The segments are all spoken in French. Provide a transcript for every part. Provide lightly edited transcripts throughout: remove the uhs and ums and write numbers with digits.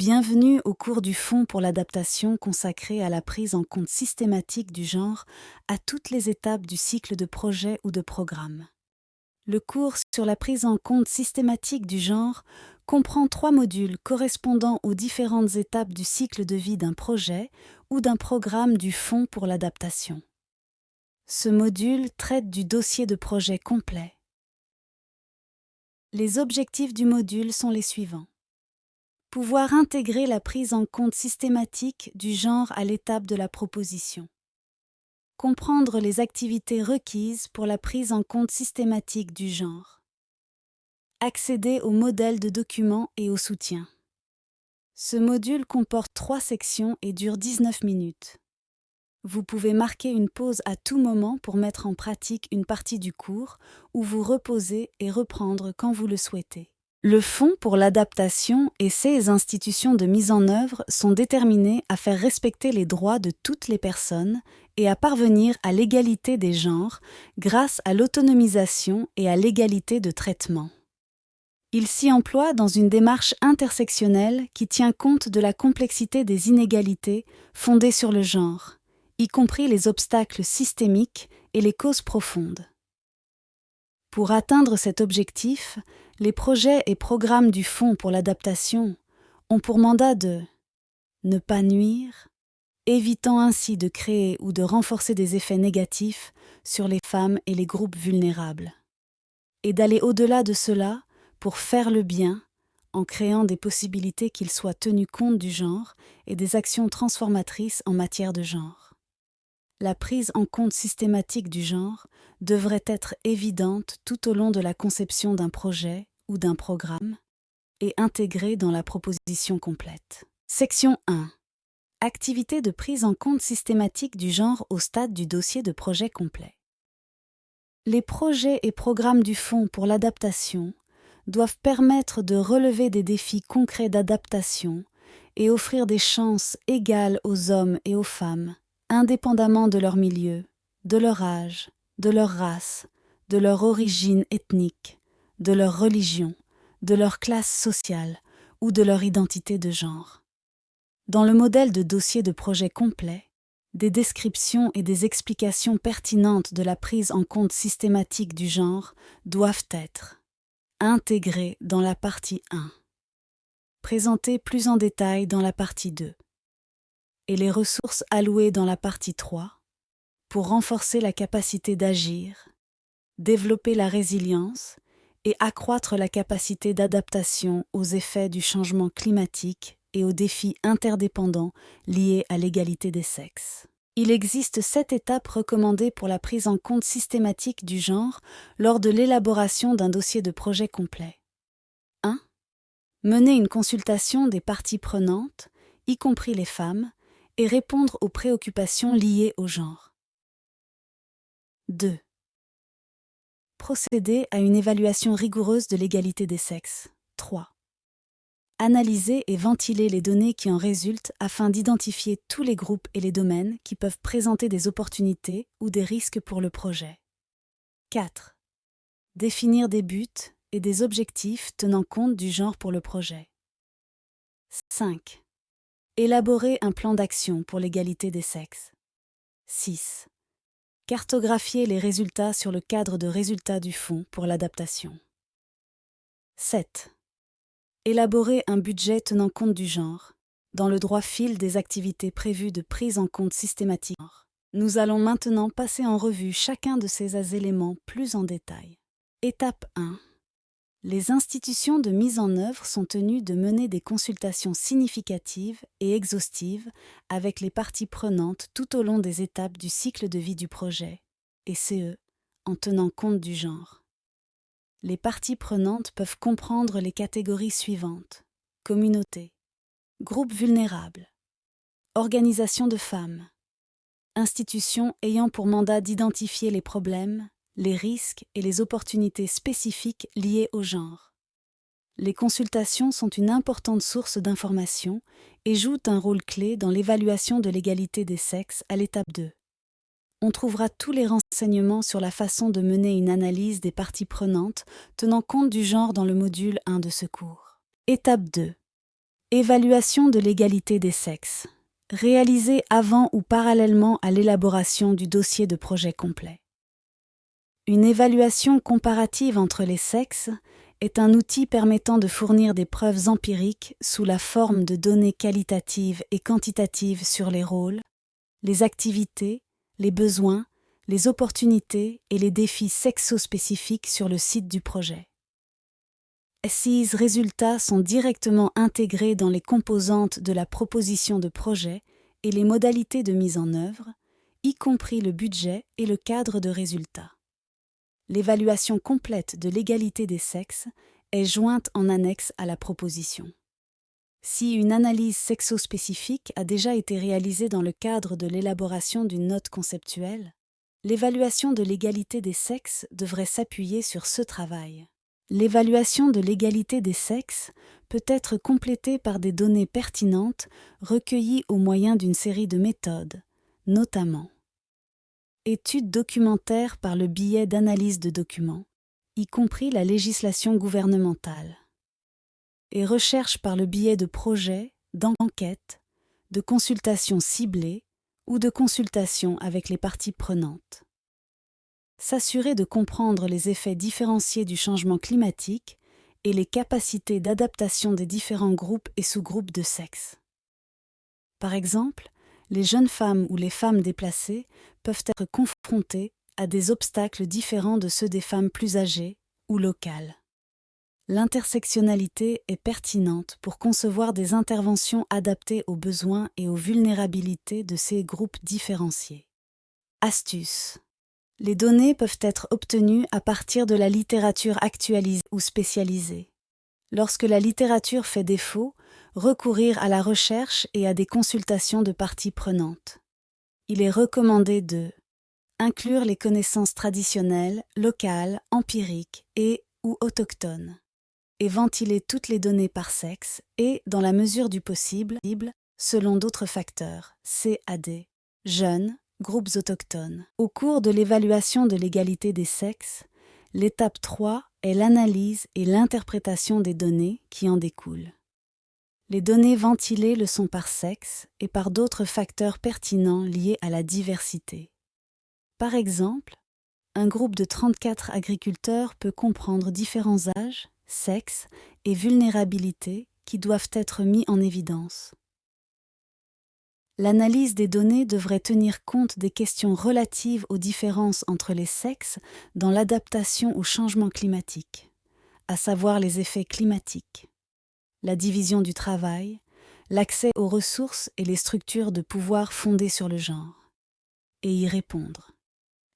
Bienvenue au cours du Fonds pour l'adaptation consacré à la prise en compte systématique du genre à toutes les étapes du cycle de projet ou de programme. Le cours sur la prise en compte systématique du genre comprend 3 modules correspondant aux différentes étapes du cycle de vie d'un projet ou d'un programme du Fonds pour l'adaptation. Ce module traite du dossier de projet complet. Les objectifs du module sont les suivants. Pouvoir intégrer la prise en compte systématique du genre à l'étape de la proposition. Comprendre les activités requises pour la prise en compte systématique du genre. Accéder au modèle de document et au soutien. Ce module comporte 3 sections et dure 19 minutes. Vous pouvez marquer une pause à tout moment pour mettre en pratique une partie du cours ou vous reposer et reprendre quand vous le souhaitez. Le Fonds pour l'adaptation et ses institutions de mise en œuvre sont déterminés à faire respecter les droits de toutes les personnes et à parvenir à l'égalité des genres grâce à l'autonomisation et à l'égalité de traitement. Il s'y emploie dans une démarche intersectionnelle qui tient compte de la complexité des inégalités fondées sur le genre, y compris les obstacles systémiques et les causes profondes. Pour atteindre cet objectif, les projets et programmes du Fonds pour l'adaptation ont pour mandat de ne pas nuire, évitant ainsi de créer ou de renforcer des effets négatifs sur les femmes et les groupes vulnérables, et d'aller au-delà de cela pour faire le bien en créant des possibilités qu'il soit tenu compte du genre et des actions transformatrices en matière de genre. La prise en compte systématique du genre devrait être évidente tout au long de la conception d'un projet ou d'un programme et intégrée dans la proposition complète. Section 1. Activité de prise en compte systématique du genre au stade du dossier de projet complet. Les projets et programmes du Fonds pour l'adaptation doivent permettre de relever des défis concrets d'adaptation et offrir des chances égales aux hommes et aux femmes, indépendamment de leur milieu, de leur âge, de leur race, de leur origine ethnique, de leur religion, de leur classe sociale ou de leur identité de genre. Dans le modèle de dossier de projet complet, des descriptions et des explications pertinentes de la prise en compte systématique du genre doivent être intégrées dans la partie 1, présentées plus en détail dans la partie 2, et les ressources allouées dans la partie 3 pour renforcer la capacité d'agir, développer la résilience et accroître la capacité d'adaptation aux effets du changement climatique et aux défis interdépendants liés à l'égalité des sexes. Il existe 7 étapes recommandées pour la prise en compte systématique du genre lors de l'élaboration d'un dossier de projet complet. 1. Mener une consultation des parties prenantes, y compris les femmes, et répondre aux préoccupations liées au genre. 2. Procéder à une évaluation rigoureuse de l'égalité des sexes. 3. Analyser et ventiler les données qui en résultent afin d'identifier tous les groupes et les domaines qui peuvent présenter des opportunités ou des risques pour le projet. 4. Définir des buts et des objectifs tenant compte du genre pour le projet. 5. Élaborer un plan d'action pour l'égalité des sexes. 6. Cartographier les résultats sur le cadre de résultats du Fonds pour l'adaptation. 7. Élaborer un budget tenant compte du genre, dans le droit fil des activités prévues de prise en compte systématique. Nous allons maintenant passer en revue chacun de ces éléments plus en détail. Étape 1. Les institutions de mise en œuvre sont tenues de mener des consultations significatives et exhaustives avec les parties prenantes tout au long des étapes du cycle de vie du projet, et CE, en tenant compte du genre. Les parties prenantes peuvent comprendre les catégories suivantes: communauté, groupes vulnérables, organisation de femmes, institutions ayant pour mandat d'identifier les problèmes, les risques et les opportunités spécifiques liées au genre. Les consultations sont une importante source d'information et jouent un rôle clé dans l'évaluation de l'égalité des sexes à l'étape 2. On trouvera tous les renseignements sur la façon de mener une analyse des parties prenantes tenant compte du genre dans le module 1 de ce cours. Étape 2. Évaluation de l'égalité des sexes. Réalisée avant ou parallèlement à l'élaboration du dossier de projet complet. Une évaluation comparative entre les sexes est un outil permettant de fournir des preuves empiriques sous la forme de données qualitatives et quantitatives sur les rôles, les activités, les besoins, les opportunités et les défis sexo-spécifiques sur le site du projet. Ces résultats sont directement intégrés dans les composantes de la proposition de projet et les modalités de mise en œuvre, y compris le budget et le cadre de résultats. L'évaluation complète de l'égalité des sexes est jointe en annexe à la proposition. Si une analyse sexo-spécifique a déjà été réalisée dans le cadre de l'élaboration d'une note conceptuelle, l'évaluation de l'égalité des sexes devrait s'appuyer sur ce travail. L'évaluation de l'égalité des sexes peut être complétée par des données pertinentes recueillies au moyen d'une série de méthodes, notamment études documentaires par le biais d'analyse de documents, y compris la législation gouvernementale, et recherche par le biais de projets, d'enquêtes, de consultations ciblées ou de consultations avec les parties prenantes. S'assurer de comprendre les effets différenciés du changement climatique et les capacités d'adaptation des différents groupes et sous-groupes de sexe. Par exemple, les jeunes femmes ou les femmes déplacées peuvent être confrontées à des obstacles différents de ceux des femmes plus âgées ou locales. L'intersectionnalité est pertinente pour concevoir des interventions adaptées aux besoins et aux vulnérabilités de ces groupes différenciés. Astuces. Les données peuvent être obtenues à partir de la littérature actualisée ou spécialisée. Lorsque la littérature fait défaut, recourir à la recherche et à des consultations de parties prenantes. Il est recommandé de inclure les connaissances traditionnelles, locales, empiriques et ou autochtones, et ventiler toutes les données par sexe et, dans la mesure du possible, selon d'autres facteurs, CAD, jeunes, groupes autochtones. Au cours de l'évaluation de l'égalité des sexes, l'étape 3 est l'analyse et l'interprétation des données qui en découlent. Les données ventilées le sont par sexe et par d'autres facteurs pertinents liés à la diversité. Par exemple, un groupe de 34 agriculteurs peut comprendre différents âges, sexes et vulnérabilités qui doivent être mis en évidence. L'analyse des données devrait tenir compte des questions relatives aux différences entre les sexes dans l'adaptation au changement climatique, à savoir les effets climatiques, la division du travail, l'accès aux ressources et les structures de pouvoir fondées sur le genre, et y répondre.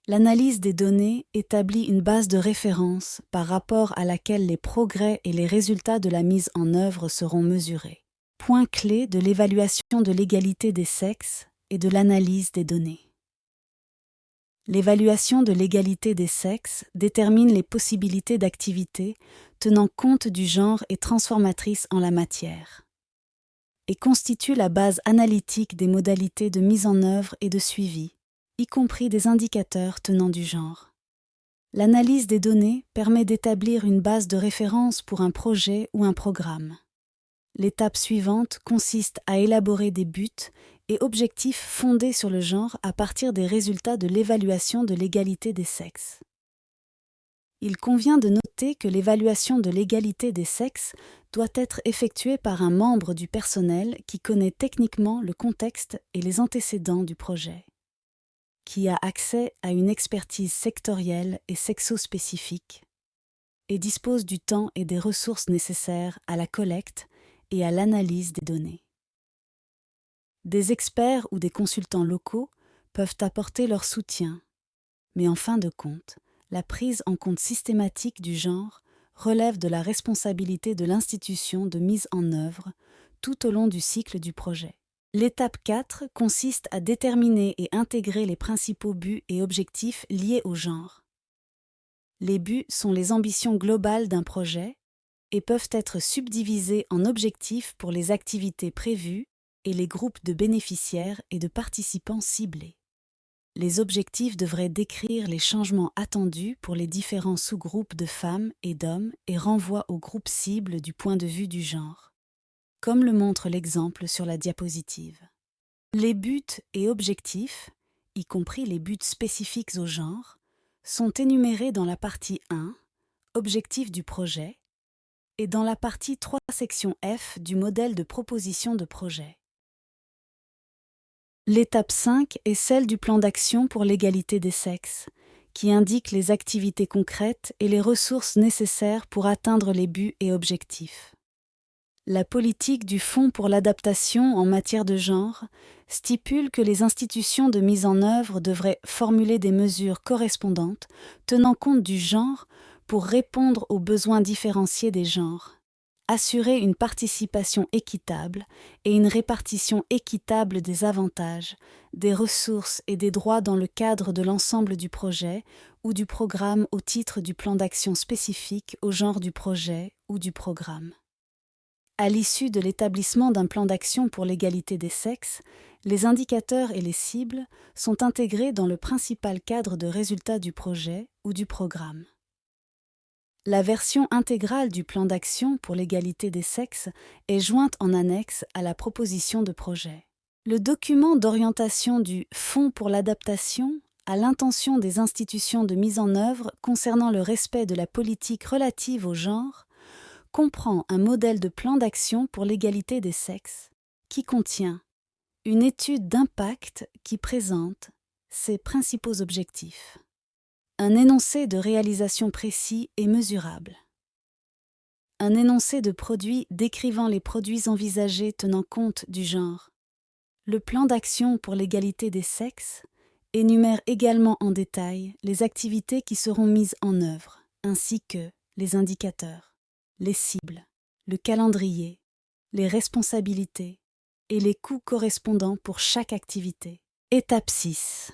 L'analyse des données établit une base de référence par rapport à laquelle les progrès et les résultats de la mise en œuvre seront mesurés. Point clé de l'évaluation de l'égalité des sexes et de l'analyse des données. L'évaluation de l'égalité des sexes détermine les possibilités d'activité tenant compte du genre et transformatrice en la matière, et constitue la base analytique des modalités de mise en œuvre et de suivi, y compris des indicateurs tenant du genre. L'analyse des données permet d'établir une base de référence pour un projet ou un programme. L'étape suivante consiste à élaborer des buts et objectifs fondés sur le genre à partir des résultats de l'évaluation de l'égalité des sexes. Il convient de noter que l'évaluation de l'égalité des sexes doit être effectuée par un membre du personnel qui connaît techniquement le contexte et les antécédents du projet, qui a accès à une expertise sectorielle et sexo-spécifique, et dispose du temps et des ressources nécessaires à la collecte et à l'analyse des données. Des experts ou des consultants locaux peuvent apporter leur soutien, mais en fin de compte, la prise en compte systématique du genre relève de la responsabilité de l'institution de mise en œuvre tout au long du cycle du projet. L'étape 4 consiste à déterminer et intégrer les principaux buts et objectifs liés au genre. Les buts sont les ambitions globales d'un projet et peuvent être subdivisés en objectifs pour les activités prévues et les groupes de bénéficiaires et de participants ciblés. Les objectifs devraient décrire les changements attendus pour les différents sous-groupes de femmes et d'hommes et renvoient aux groupes cibles du point de vue du genre. comme le montre l'exemple sur la diapositive. Les buts et objectifs, y compris les buts spécifiques au genre, sont énumérés dans la partie 1, Objectifs du projet, et dans la partie 3, section F du modèle de proposition de projet. L'étape 5 est celle du plan d'action pour l'égalité des sexes, qui indique les activités concrètes et les ressources nécessaires pour atteindre les buts et objectifs. La politique du Fonds pour l'adaptation en matière de genre stipule que les institutions de mise en œuvre devraient formuler des mesures correspondantes tenant compte du genre pour répondre aux besoins différenciés des genres, assurer une participation équitable et une répartition équitable des avantages, des ressources et des droits dans le cadre de l'ensemble du projet ou du programme au titre du plan d'action spécifique au genre du projet ou du programme. À l'issue de l'établissement d'un plan d'action pour l'égalité des sexes, les indicateurs et les cibles sont intégrés dans le principal cadre de résultats du projet ou du programme. La version intégrale du plan d'action pour l'égalité des sexes est jointe en annexe à la proposition de projet. Le document d'orientation du Fonds pour l'adaptation à l'intention des institutions de mise en œuvre concernant le respect de la politique relative au genre comprend un modèle de plan d'action pour l'égalité des sexes qui contient une étude d'impact qui présente ses principaux objectifs, un énoncé de réalisation précis et mesurable, un énoncé de produits décrivant les produits envisagés tenant compte du genre. Le plan d'action pour l'égalité des sexes énumère également en détail les activités qui seront mises en œuvre, ainsi que les indicateurs, les cibles, le calendrier, les responsabilités et les coûts correspondants pour chaque activité. Étape 6.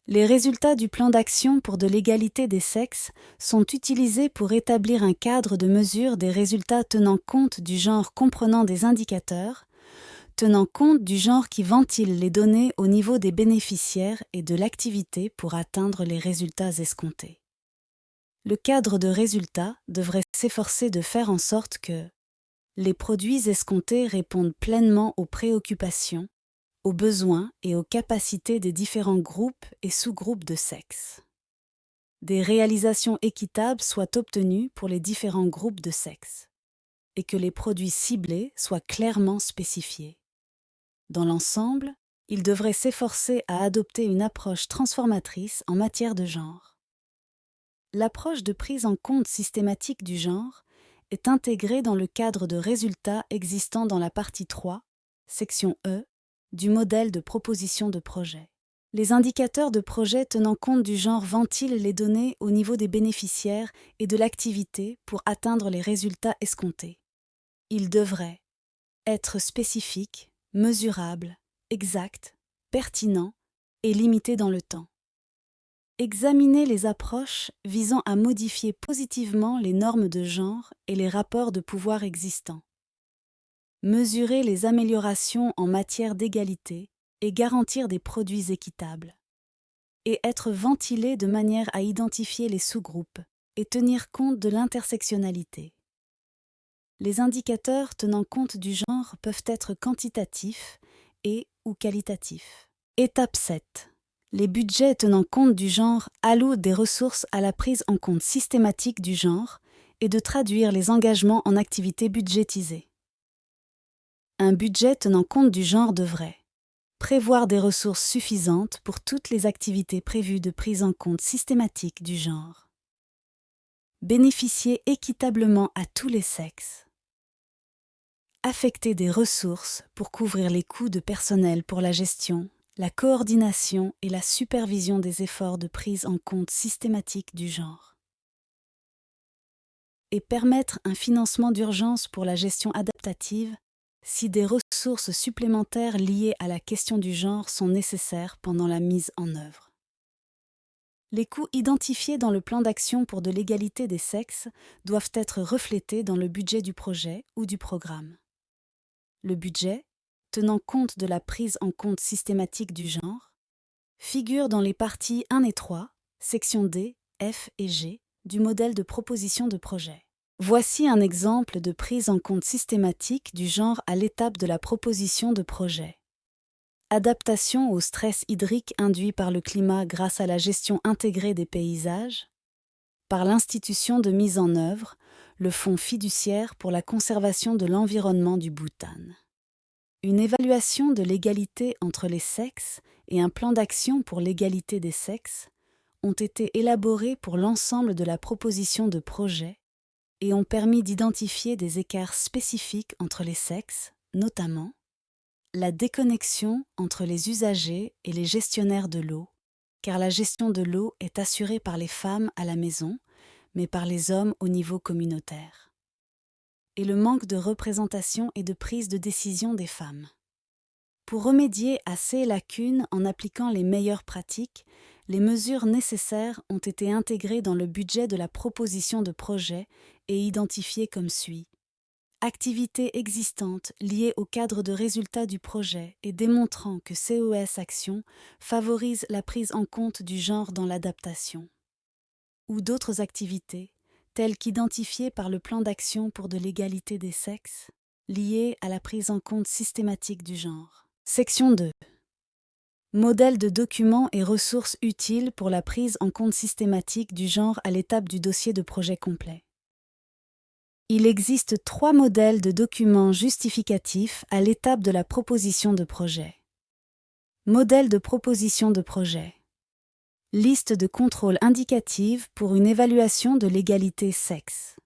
Les résultats du plan d'action pour de l'égalité des sexes sont utilisés pour établir un cadre de mesure des résultats tenant compte du genre comprenant des indicateurs, tenant compte du genre qui ventile les données au niveau des bénéficiaires et de l'activité pour atteindre les résultats escomptés. Le cadre de résultats devrait s'efforcer de faire en sorte que les produits escomptés répondent pleinement aux préoccupations, aux besoins et aux capacités des différents groupes et sous-groupes de sexe. Des réalisations équitables soient obtenues pour les différents groupes de sexe et que les produits ciblés soient clairement spécifiés. Dans l'ensemble, il devrait s'efforcer à adopter une approche transformatrice en matière de genre. L'approche de prise en compte systématique du genre est intégrée dans le cadre de résultats existant dans la partie 3, section E, du modèle de proposition de projet. Les indicateurs de projet tenant compte du genre ventilent les données au niveau des bénéficiaires et de l'activité pour atteindre les résultats escomptés. Ils devraient être spécifiques, mesurables, exacts, pertinents et limités dans le temps. Examiner les approches visant à modifier positivement les normes de genre et les rapports de pouvoir existants. Mesurer les améliorations en matière d'égalité et garantir des produits équitables. Et être ventilé de manière à identifier les sous-groupes et tenir compte de l'intersectionnalité. Les indicateurs tenant compte du genre peuvent être quantitatifs et ou qualitatifs. Étape 7. Les budgets tenant compte du genre allouent des ressources à la prise en compte systématique du genre et de traduire les engagements en activités budgétisées. Un budget tenant compte du genre devrait prévoir des ressources suffisantes pour toutes les activités prévues de prise en compte systématique du genre. Bénéficier équitablement à tous les sexes. Affecter des ressources pour couvrir les coûts de personnel pour la gestion, la coordination et la supervision des efforts de prise en compte systématique du genre. Et permettre un financement d'urgence pour la gestion adaptative si des ressources supplémentaires liées à la question du genre sont nécessaires pendant la mise en œuvre. Les coûts identifiés dans le plan d'action pour de l'égalité des sexes doivent être reflétés dans le budget du projet ou du programme. Le budget, tenant compte de la prise en compte systématique du genre, figure dans les parties 1 et 3, sections D, F et G, du modèle de proposition de projet. Voici un exemple de prise en compte systématique du genre à l'étape de la proposition de projet. Adaptation au stress hydrique induit par le climat grâce à la gestion intégrée des paysages. Par l'institution de mise en œuvre, le Fonds fiduciaire pour la conservation de l'environnement du Bhoutan. Une évaluation de l'égalité entre les sexes et un plan d'action pour l'égalité des sexes ont été élaborés pour l'ensemble de la proposition de projet et ont permis d'identifier des écarts spécifiques entre les sexes, notamment la déconnexion entre les usagers et les gestionnaires de l'eau, car la gestion de l'eau est assurée par les femmes à la maison, mais par les hommes au niveau communautaire. Et le manque de représentation et de prise de décision des femmes. Pour remédier à ces lacunes en appliquant les meilleures pratiques, les mesures nécessaires ont été intégrées dans le budget de la proposition de projet et identifiées comme suit. Activités existantes liées au cadre de résultats du projet et démontrant que CES Action favorise la prise en compte du genre dans l'adaptation. Ou d'autres activités, telles qu'identifiées par le plan d'action pour de l'égalité des sexes, liées à la prise en compte systématique du genre. Section 2. Modèle de documents et ressources utiles pour la prise en compte systématique du genre à l'étape du dossier de projet complet. Il existe 3 modèles de documents justificatifs à l'étape de la proposition de projet. Modèle de proposition de projet. Liste de contrôle indicative pour une évaluation de l'égalité sexe.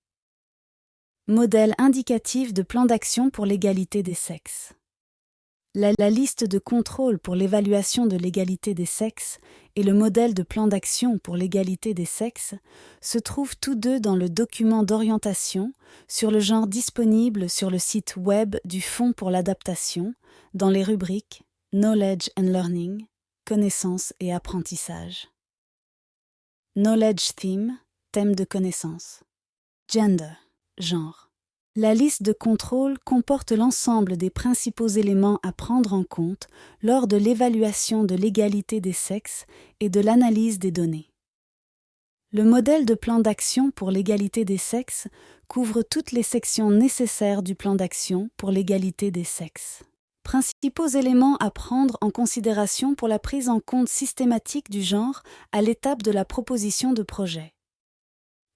Modèle indicatif de plan d'action pour l'égalité des sexes. La liste de contrôle pour l'évaluation de l'égalité des sexes et le modèle de plan d'action pour l'égalité des sexes se trouvent tous deux dans le document d'orientation sur le genre disponible sur le site web du Fonds pour l'adaptation, dans les rubriques Knowledge and Learning, connaissance et apprentissage. Knowledge Theme, thème de connaissance. Gender, genre. La liste de contrôle comporte l'ensemble des principaux éléments à prendre en compte lors de l'évaluation de l'égalité des sexes et de l'analyse des données. Le modèle de plan d'action pour l'égalité des sexes couvre toutes les sections nécessaires du plan d'action pour l'égalité des sexes. Principaux éléments à prendre en considération pour la prise en compte systématique du genre à l'étape de la proposition de projet.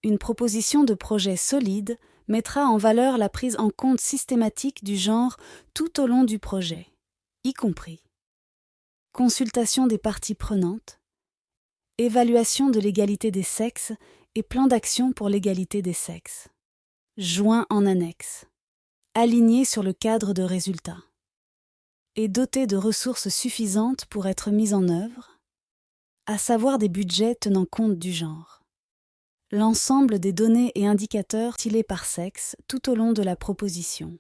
Une proposition de projet solide mettra en valeur la prise en compte systématique du genre tout au long du projet, y compris consultation des parties prenantes, évaluation de l'égalité des sexes et plan d'action pour l'égalité des sexes, joint en annexe, aligné sur le cadre de résultats, et doté de ressources suffisantes pour être mis en œuvre, à savoir des budgets tenant compte du genre. L'ensemble des données et indicateurs tilés par sexe tout au long de la proposition.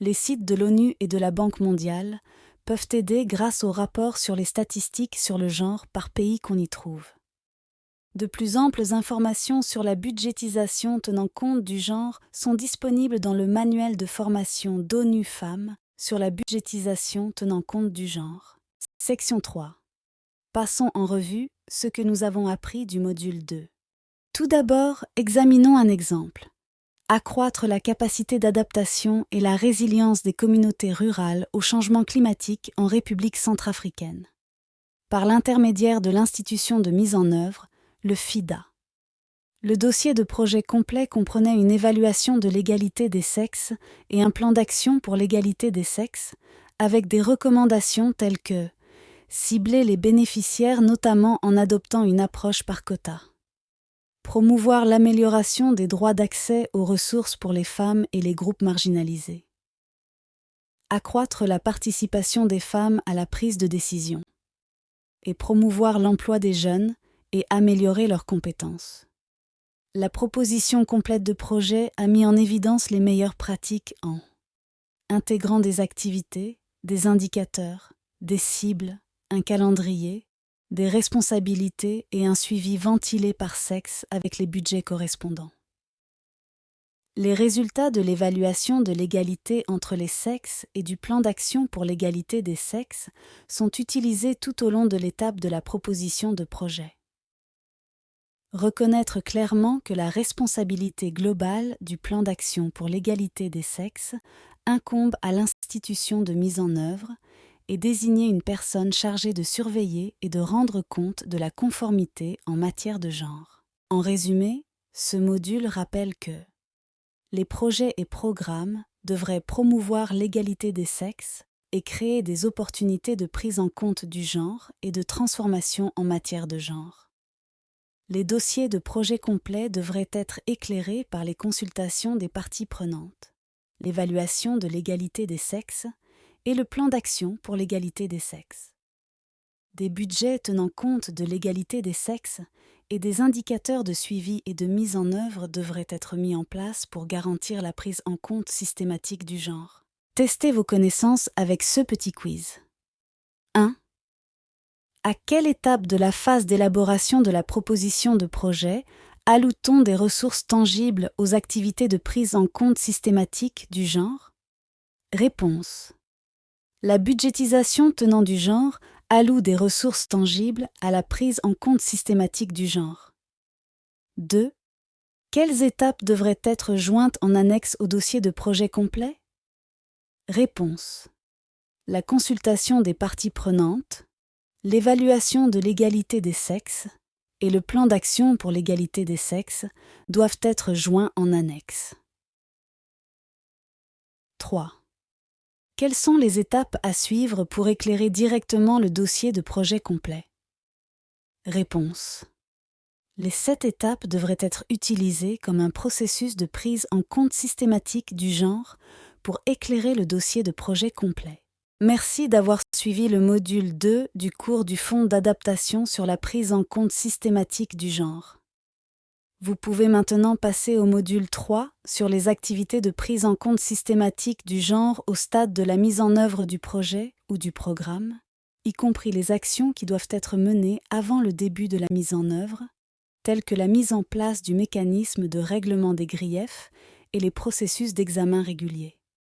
Les sites de l'ONU et de la Banque mondiale peuvent aider grâce aux rapports sur les statistiques sur le genre par pays qu'on y trouve. De plus amples informations sur la budgétisation tenant compte du genre sont disponibles dans le manuel de formation d'ONU Femmes sur la budgétisation tenant compte du genre. Section 3. Passons en revue ce que nous avons appris du module 2. Tout d'abord, examinons un exemple. Accroître la capacité d'adaptation et la résilience des communautés rurales au changement climatique en République centrafricaine. Par l'intermédiaire de l'institution de mise en œuvre, le FIDA. Le dossier de projet complet comprenait une évaluation de l'égalité des sexes et un plan d'action pour l'égalité des sexes, avec des recommandations telles que cibler les bénéficiaires notamment en adoptant une approche par quota. Promouvoir l'amélioration des droits d'accès aux ressources pour les femmes et les groupes marginalisés. Accroître la participation des femmes à la prise de décision. Et promouvoir l'emploi des jeunes et améliorer leurs compétences. La proposition complète de projet a mis en évidence les meilleures pratiques en intégrant des activités, des indicateurs, des cibles, un calendrier, des responsabilités et un suivi ventilé par sexe avec les budgets correspondants. Les résultats de l'évaluation de l'égalité entre les sexes et du plan d'action pour l'égalité des sexes sont utilisés tout au long de l'étape de la proposition de projet. Reconnaître clairement que la responsabilité globale du plan d'action pour l'égalité des sexes incombe à l'institution de mise en œuvre et désigner une personne chargée de surveiller et de rendre compte de la conformité en matière de genre. En résumé, ce module rappelle que les projets et programmes devraient promouvoir l'égalité des sexes et créer des opportunités de prise en compte du genre et de transformation en matière de genre. Les dossiers de projets complets devraient être éclairés par les consultations des parties prenantes, l'évaluation de l'égalité des sexes et le plan d'action pour l'égalité des sexes. Des budgets tenant compte de l'égalité des sexes et des indicateurs de suivi et de mise en œuvre devraient être mis en place pour garantir la prise en compte systématique du genre. Testez vos connaissances avec ce petit quiz. 1. À quelle étape de la phase d'élaboration de la proposition de projet alloue-t-on des ressources tangibles aux activités de prise en compte systématique du genre? Réponse. La budgétisation tenant du genre alloue des ressources tangibles à la prise en compte systématique du genre. 2. Quelles étapes devraient être jointes en annexe au dossier de projet complet? Réponse. La consultation des parties prenantes, l'évaluation de l'égalité des sexes et le plan d'action pour l'égalité des sexes doivent être joints en annexe. 3. Quelles sont les étapes à suivre pour éclairer directement le dossier de projet complet? Réponse. Les 7 étapes devraient être utilisées comme un processus de prise en compte systématique du genre pour éclairer le dossier de projet complet. Merci d'avoir suivi le module 2 du cours du Fonds d'adaptation sur la prise en compte systématique du genre. Vous pouvez maintenant passer au module 3 sur les activités de prise en compte systématique du genre au stade de la mise en œuvre du projet ou du programme, y compris les actions qui doivent être menées avant le début de la mise en œuvre, telles que la mise en place du mécanisme de règlement des griefs et les processus d'examen réguliers.